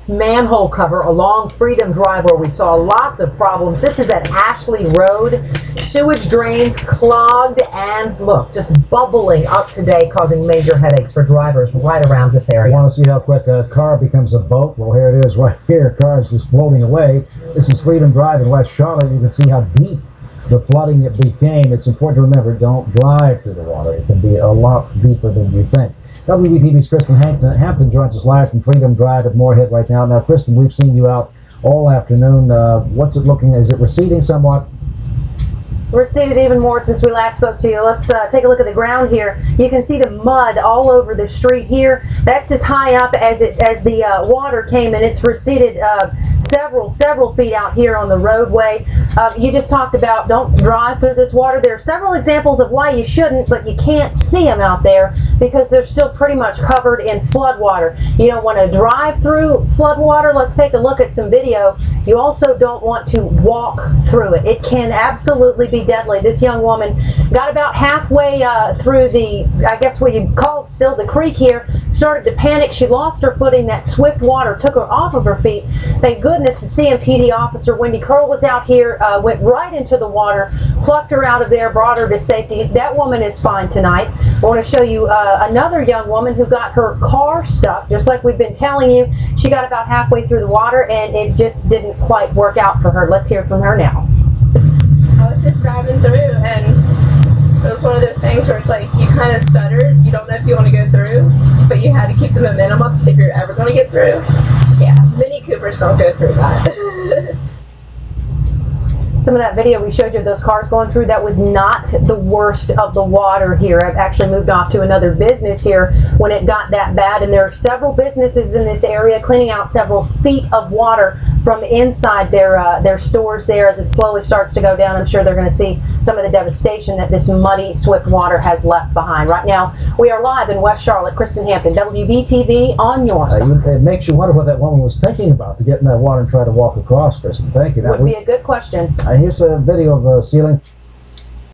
manhole cover along Freedom Drive where we saw lots of problems. This is at Ashley Road. Sewage drains clogged and look, just bubbling up today, causing major headaches for drivers right around this area. Want to see how quick a car becomes a boat? Well, here it is right here. Car is just floating away. This is Freedom Drive in West Charlotte. You can see how deep the flooding it became. It's important to remember, don't drive through the water. It can be a lot deeper than you think. WBTV's Kristen Hampton joins us live from Freedom Drive at Moorhead right now. Now, Kristen, we've seen you out all afternoon. What's it looking? Is it receding somewhat? Receded even more since we last spoke to you. Let's take a look at the ground here. You can see the mud all over the street here. That's as high up as the water came, and it's receded several feet out here on the roadway. You just talked about don't drive through this water. There are several examples of why you shouldn't, but you can't see them out there because they're still pretty much covered in flood water. You don't want to drive through flood water. Let's take a look at some video. You also don't want to walk through it. It can absolutely be deadly. This young woman got about halfway through the, I guess what you'd call it still, the creek here, started to panic. She lost her footing. That swift water took her off of her feet. Thank goodness the CMPD officer, Wendy Curl, was out here, went right into the water, plucked her out of there, brought her to safety. That woman is fine tonight. I want to show you another young woman who got her car stuck, just like we've been telling you. She got about halfway through the water, and it just didn't quite work out for her. Let's hear from her now. I was just driving through, and it was one of those things where it's like you kind of stuttered. You don't know if you want to go through, but you had to keep the momentum up if you're ever going to get through. Yeah, Mini Coopers don't go through that. Some of that video we showed you of those cars going through, that was not the worst of the water here. I've actually moved off to another business here when it got that bad, and there are several businesses in this area cleaning out several feet of water from inside their stores there. As it slowly starts to go down, I'm sure they're going to see some of the devastation that this muddy, swift water has left behind. Right now, we are live in West Charlotte. Kristen Hampton, WBTV on your side. It makes you wonder what that woman was thinking about to get in that water and try to walk across, Kristen. Thank you. Would be a good question. Here's a video of ceiling.